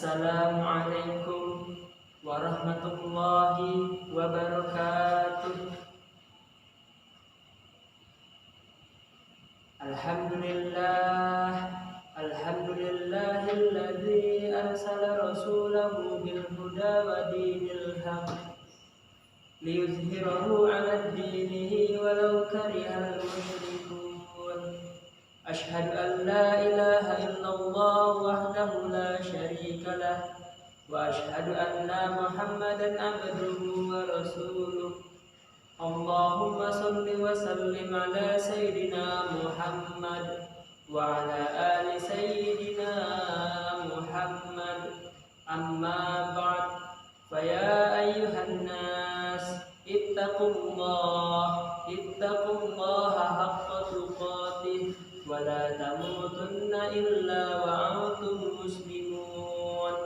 Assalamualaikum warahmatullahi wabarakatuh. Alhamdulillahilladzi arsala rasulahu bil huda wa dinil haq liyuzhirahu 'alad dinihi walau karihal musyrikun. Asyhadu an la ilaha illallah wahdahu la syarika lah wa asyhadu anna Muhammadan abduhu wa rasuluh. Allahumma shalli wa sallim ala sayyidina Muhammad wa ala ali sayyidina Muhammad. Amma ba'd, fa ya ayyuhan nas ittaqullaha haqqa tuqatih wa la tamutunna illa wa antum muslimun.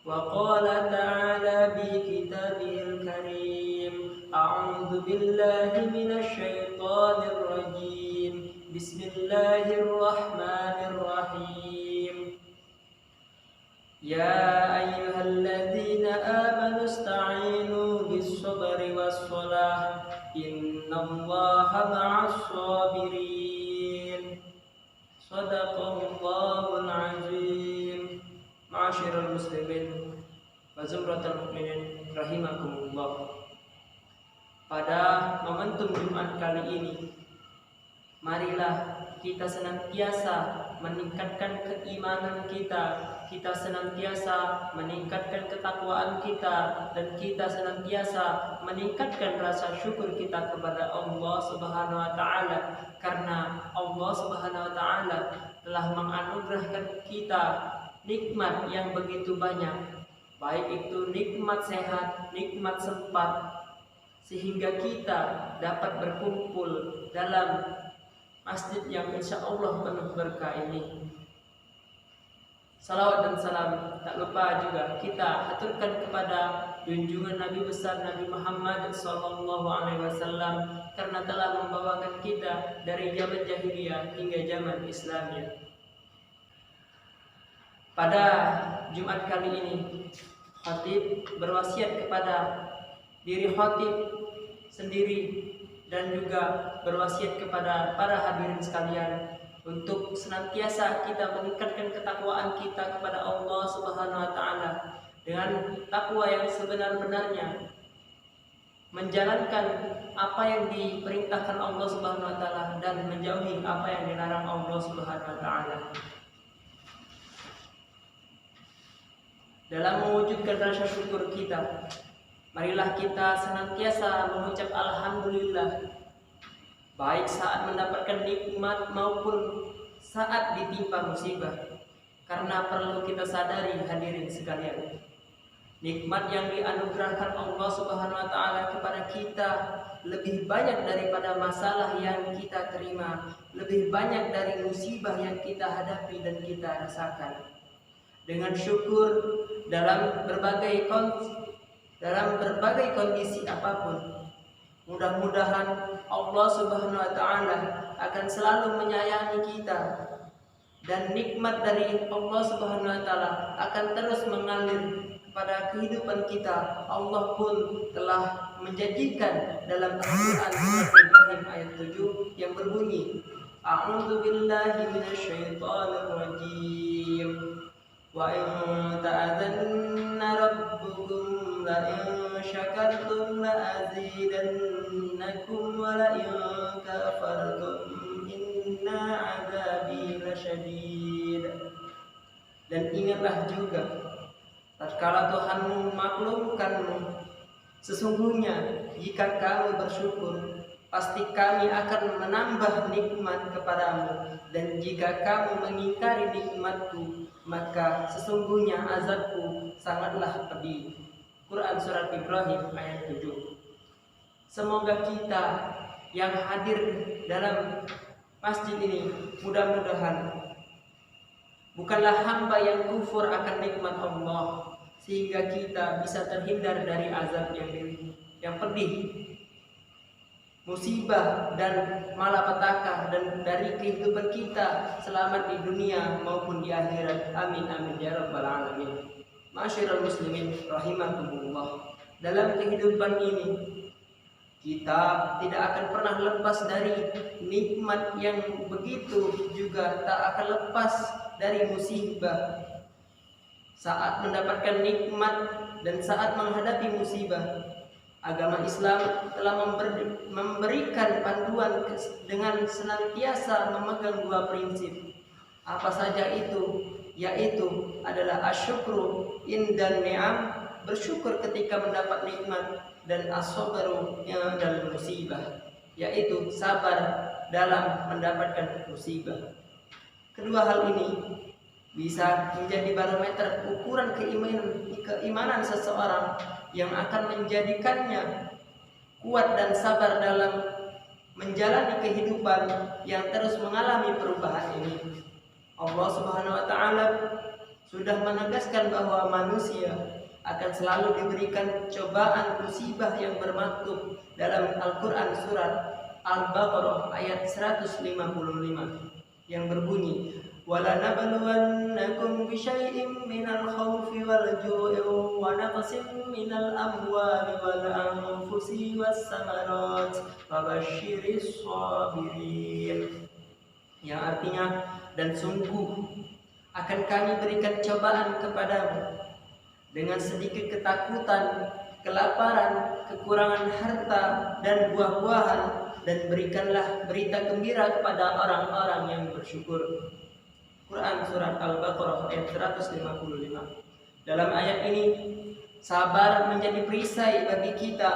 Wa qala ta'ala bi kitabihil karim, a'udzu billahi minasy syaithanir rajim. Bismillahirrahmanirrahim. Ya ayyuhalladzina amanu ista'inu bis-sabri was-shalah innallaha ma'as sabirin. Shadaqallahul azim. Ma'asyiral muslimin wa zumratul mukminin rahimakumullah. Pada momentum Jumat kali ini, marilah kita senantiasa meningkatkan keimanan kita senantiasa meningkatkan ketakwaan kita, dan kita senantiasa meningkatkan rasa syukur kita kepada Allah Subhanahu wa taala, karena Allah Subhanahu wa taala telah menganugerahkan kita nikmat yang begitu banyak, baik itu nikmat sehat, nikmat sempat, sehingga kita dapat berkumpul dalam masjid yang insya Allah penuh berkah ini. Salawat dan salam tak lupa juga kita aturkan kepada junjungan Nabi besar Nabi Muhammad SAW, karena telah membawakan kita dari zaman jahiliyah hingga zaman Islamiyah. Pada Jumat kali ini, khatib berwasiat kepada diri khatib sendiri dan juga berwasiat kepada para hadirin sekalian untuk senantiasa kita meningkatkan ketakwaan kita kepada Allah Subhanahu wa taala dengan takwa yang sebenar-benarnya, menjalankan apa yang diperintahkan Allah Subhanahu wa taala dan menjauhi apa yang dilarang Allah Subhanahu wa taala. Dalam mewujudkan rasa syukur kita, marilah kita senantiasa mengucap alhamdulillah, baik saat mendapatkan nikmat maupun saat ditimpa musibah. Karena perlu kita sadari hadirin sekalian, nikmat yang dianugerahkan Allah Subhanahu wa taala kepada kita lebih banyak daripada masalah yang kita terima, lebih banyak dari musibah yang kita hadapi dan kita rasakan. Dengan syukur dalam berbagai kondisi apapun, mudah-mudahan Allah Subhanahu wa taala akan selalu menyayangi kita, dan nikmat dari Allah Subhanahu wa taala akan terus mengalir kepada kehidupan kita. Allah pun telah menjanjikan dalam Al-Qur'an surat Ibrahim ayat 7 yang berbunyi, A'udzu billahi minasyaitonir rajim. Wa in ta'adzanna rabbukum la in syakartum la azidannakum wa la in kafartum inna 'adzabi lasyadid. Dan ingatlah juga tatkala Tuhanmu memaklumkanmu, sesungguhnya jika kamu bersyukur, pasti kami akan menambah nikmat kepadamu, dan jika kamu mengingkari nikmatku, maka sesungguhnya azabku sangatlah pedih. Quran surat Ibrahim ayat 7. Semoga kita yang hadir dalam masjid ini mudah-mudahan bukanlah hamba yang kufur akan nikmat Allah, sehingga kita bisa terhindar dari azab yang pedih. musibah dan malapetaka dan dari kehidupan kita selamat di dunia maupun di akhirat. Amin amin ya rabbal alamin. Ma'asyiral muslimin rahimakumullah. Dalam kehidupan ini kita tidak akan pernah lepas dari nikmat yang begitu, juga tak akan lepas dari musibah. Saat mendapatkan nikmat dan saat menghadapi musibah, agama Islam telah memberikan panduan dengan senantiasa memegang dua prinsip. Apa saja itu? Yaitu adalah asyukru indan ni'am, bersyukur ketika mendapat nikmat, dan as-sabru dalam musibah, yaitu sabar dalam mendapatkan musibah. Kedua hal ini bisa menjadi barometer ukuran keimanan seseorang yang akan menjadikannya kuat dan sabar dalam menjalani kehidupan yang terus mengalami perubahan ini. Allah Subhanahu wa taala sudah menegaskan bahwa manusia akan selalu diberikan cobaan musibah yang bermaktub dalam Al-Qur'an surat Al-Baqarah ayat 155 yang berbunyi, وَلَنَبْلُوَنَّكُمْ بِشَيْءٍ مِّنَ الْخَوْفِ وَالْجُوعِ وَنَقْصٍ مِّنَ الْأَمْوَالِ وَالْأَنفُسِ وَالثَّمَرَاتِ وَبَشِّرِ الصَّابِرِينَ. Yang artinya, dan sungguh akan kami berikan cobaan kepadamu dengan sedikit ketakutan, kelaparan, kekurangan harta dan buah-buahan, dan berikanlah berita gembira kepada orang-orang yang bersyukur. Quran surat Al-Baqarah ayat 155. Dalam ayat ini, sabar menjadi perisai bagi kita.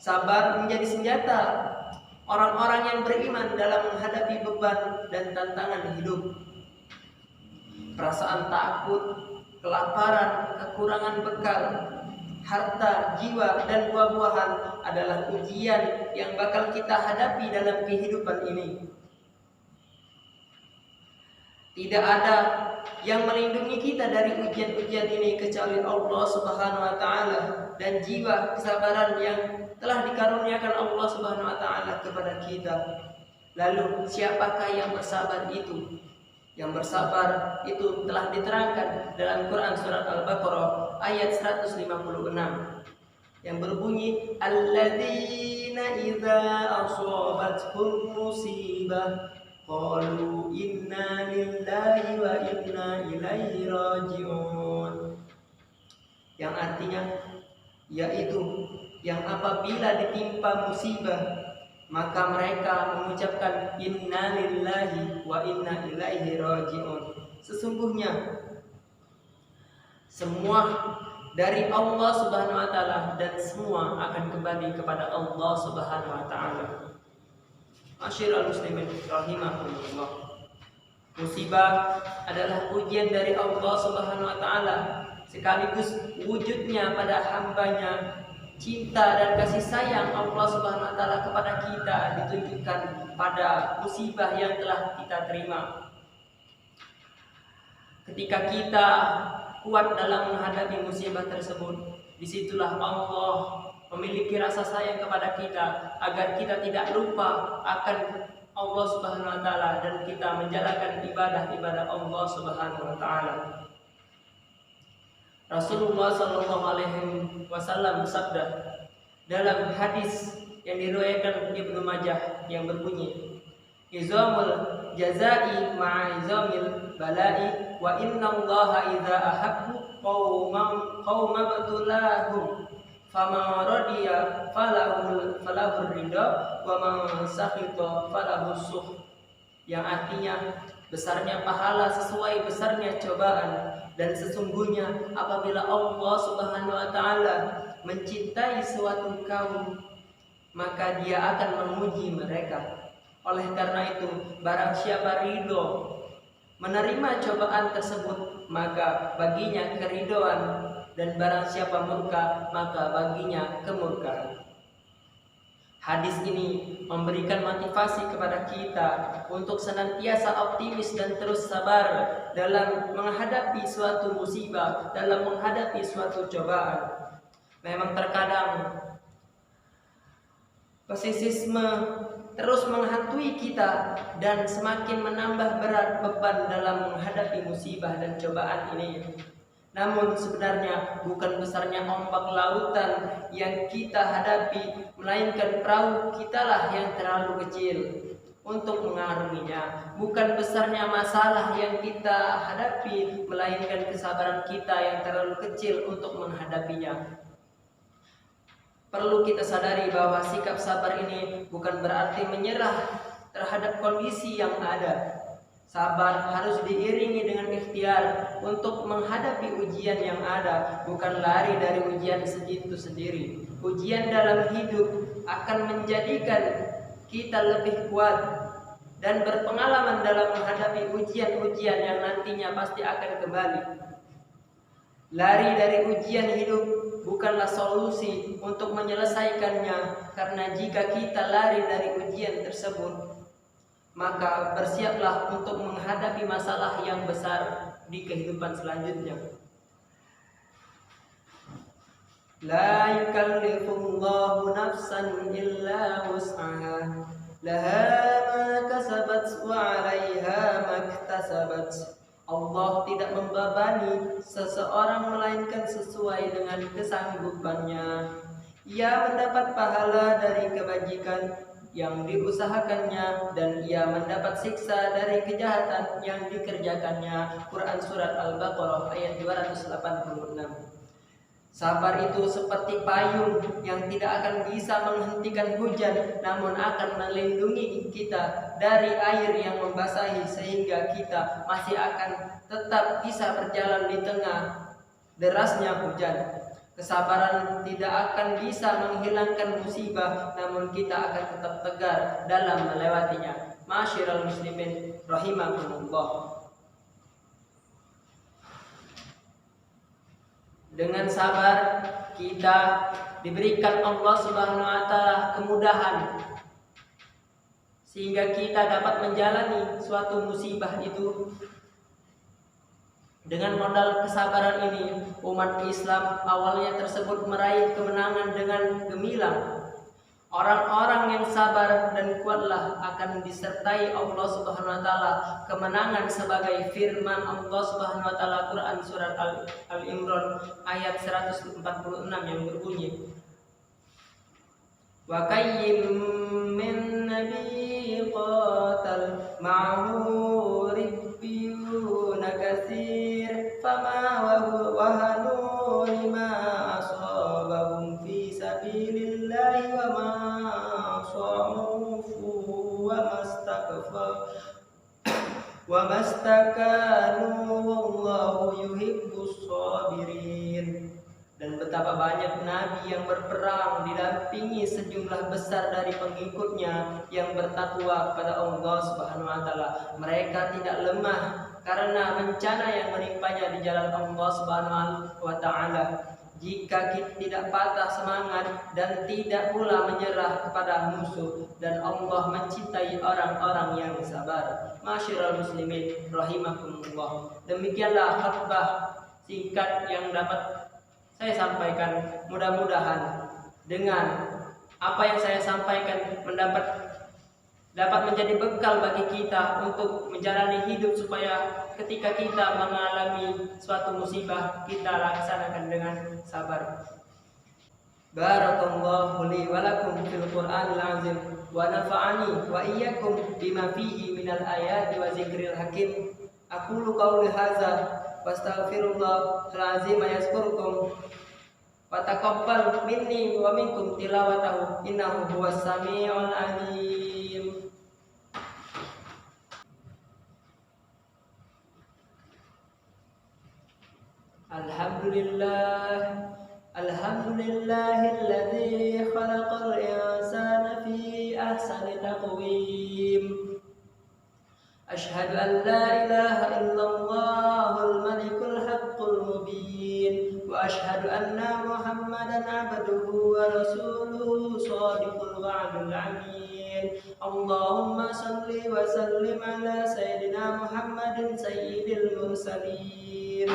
Sabar menjadi senjata orang-orang yang beriman dalam menghadapi beban dan tantangan hidup. Perasaan takut, kelaparan, kekurangan bekal, harta, jiwa, dan buah-buahan adalah ujian yang bakal kita hadapi dalam kehidupan ini. Tidak ada yang melindungi kita dari ujian-ujian ini kecuali Allah Subhanahu wa taala, dan jiwa kesabaran yang telah dikaruniakan Allah Subhanahu wa taala kepada kita. Lalu siapakah yang bersabar itu? Yang bersabar itu telah diterangkan dalam Quran surat Al-Baqarah ayat 156 yang berbunyi, alladzina idza asabathum musibah qalu inna lillahi wa inna ilaihi raji'un. Yang artinya yaitu yang apabila ditimpa musibah maka mereka mengucapkan inna lillahi wa inna ilaihi raji'un. Sesungguhnya semua dari Allah Subhanahu wa taala dan semua akan kembali kepada Allah Subhanahu wa taala. Ma'asyiral muslimin rahimakumullah. Musibah adalah ujian dari Allah Subhanahu wa taala, sekaligus wujudnya pada hambanya cinta dan kasih sayang Allah Subhanahu wa taala kepada kita ditunjukkan pada musibah yang telah kita terima. Ketika kita kuat dalam menghadapi musibah tersebut, disitulah Allah memiliki rasa sayang kepada kita agar kita tidak lupa akan Allah Subhanahu wa taala dan kita menjalankan ibadah-ibadah Allah Subhanahu wa taala. Rasulullah sallallahu alaihi wasallam bersabda dalam hadis yang diriwayatkan Ibnu Majah yang berbunyi, izamul jazai ma'a izamil balai wa inna Allaha idza ahabbu qauman batulahum faman radiya falahu ridha wa man sakhita falahu suh. Yang artinya besarnya pahala sesuai besarnya cobaan, dan sesungguhnya apabila Allah Subhanahu wa taala mencintai suatu kaum maka Dia akan menguji mereka. Oleh karena itu, barang siapa ridho menerima cobaan tersebut maka baginya keridhoan, dan barang siapa murka maka baginya kemurkaan. Hadis ini memberikan motivasi kepada kita untuk senantiasa optimis dan terus sabar dalam menghadapi suatu musibah, dalam menghadapi suatu cobaan. Memang terkadang Pesisisme terus menghantui kita dan semakin menambah berat beban dalam menghadapi musibah dan cobaan ini. Namun sebenarnya bukan besarnya ombak lautan yang kita hadapi, melainkan perahu kitalah yang terlalu kecil untuk mengarunginya. Bukan besarnya masalah yang kita hadapi, melainkan kesabaran kita yang terlalu kecil untuk menghadapinya. Perlu kita sadari bahwa sikap sabar ini bukan berarti menyerah terhadap kondisi yang ada. Sabar harus diiringi dengan ikhtiar untuk menghadapi ujian yang ada, bukan lari dari ujian itu sendiri. Ujian dalam hidup akan menjadikan kita lebih kuat dan berpengalaman dalam menghadapi ujian-ujian yang nantinya pasti akan kembali. Lari dari ujian hidup bukanlah solusi untuk menyelesaikannya, karena jika kita lari dari ujian tersebut, maka bersiaplah untuk menghadapi masalah yang besar di kehidupan selanjutnya. La yukallifullahu nafsan illa wus'aha, laha ma kasabat wa 'alaiha maktasabat. Allah tidak membebani seseorang melainkan sesuai dengan kesanggupannya. Ia mendapat pahala dari kebajikan yang diusahakannya dan ia mendapat siksa dari kejahatan yang dikerjakannya. Quran Surat Al-Baqarah ayat 286. Sabar itu seperti payung yang tidak akan bisa menghentikan hujan, namun akan melindungi kita dari air yang membasahi, sehingga kita masih akan tetap bisa berjalan di tengah derasnya hujan. Kesabaran tidak akan bisa menghilangkan musibah, namun kita akan tetap tegar dalam melewatinya. Ma'asyiral muslimin rahimakumullah. Dengan sabar kita diberikan Allah Subhanahu wa taala kemudahan sehingga kita dapat menjalani suatu musibah itu. Dengan modal kesabaran ini, umat Islam awalnya tersebut meraih kemenangan dengan gemilang. Orang-orang yang sabar dan kuatlah akan disertai Allah Subhanahu wa taala kemenangan, sebagai firman Allah Subhanahu wa taala Quran Surat Al-Imran ayat 146 yang berbunyi, wa kayyim min nabiyyin qatal ma'ahu ribbiyuna katsir fama wahanu lima asabahum fi sabilillahi wa ma samufu wa mastakanu wallahu yuhibbus sabirin. Dan betapa banyak nabi yang berperang didampingi sejumlah besar dari pengikutnya yang bertakwa kepada Allah Subhanahu wa taala. Mereka tidak lemah karena bencana yang menimpanya di jalan Allah Subhanahu wa taala. Jika kita tidak patah semangat dan tidak pula menyerah kepada musuh, dan Allah mencintai orang-orang yang sabar. Ma'asyiral muslimin rahimakumullah. Demikianlah khutbah singkat yang dapat saya sampaikan. Mudah-mudahan dengan apa yang saya sampaikan dapat menjadi bekal bagi kita untuk menjalani hidup, supaya ketika kita mengalami suatu musibah kita laksanakan dengan sabar. Barakallahu li wa lakum fil Qur'anil azim wa nafa'ani wa iyyakum bima fihi minal ayati wa zikril hakim. Aqulu qawli hadza wastaghfirullahal azim yazkurkum wa taqabbal minni wa minkum tilawatahu innahu huwas samiul alim. Alhamdulillahilladzi khalaqal insana fi ahsani taqwim. Asyhadu an la ilaha illallahul malikul haqqul mubin wa asyhadu anna Muhammadan abduhu wa rasuluhu shadiqul wa'dul amin. Allahumma salli wa sallim ala sayyidina Muhammadin sayyidil mursalin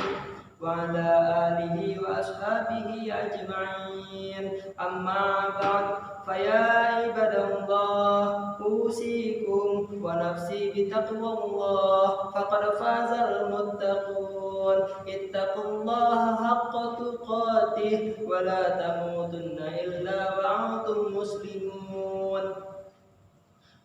wa ala alihi wa ashabihi ajma'in. Amma ba'd, فيا عباد الله أوصيكم ونفسي بتقوى الله فقد فاز المتقون اتقوا الله حق تقاته ولا تموتن إلا وأنتم مسلمون.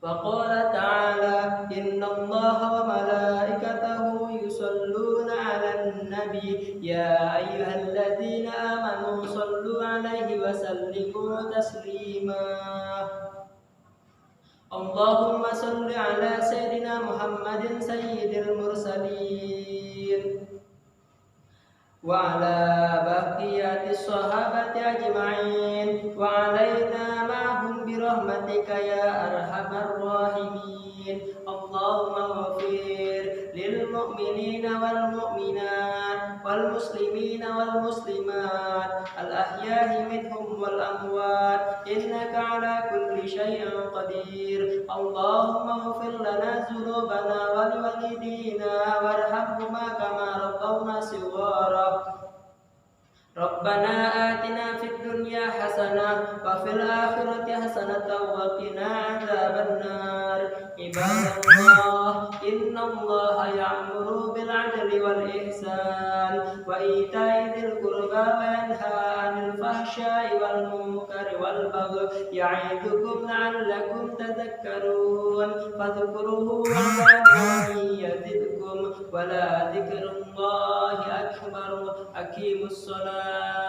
وقال تعالى إن الله وملائكته يصلون على النبي يا أيها الذين آمنوا صلوا عليه وسلموا تسليما. اللهم صل على سيدنا محمد سيد المرسلين وعلى بقية الصحابة أجمعين وعلينا معهم برحمتك يا أرحم الراحمين. اللهم اغفر للمؤمنين والمؤمنات والمسلمين والمسلمات الأحياء منهم والأموات إنك على كل شيء قدير. اللهم اغفر لنا ذنوبنا ولوالدينا وارحمهما كما ربونا صغارا. ربنا آتنا في الدنيا حسنة وفي الآخرة حسنة وقنا عذاب النار. عباد الله إن الله يأمر بالعدل والإحسان وإيتاء ذي القربى وينهى عن الفحشاء والمنكر والبغي يعظكم لعلكم تذكرون فاذكروه وذكروني يزدكم ولذكر الله أكبر. أقيموا الصلاة.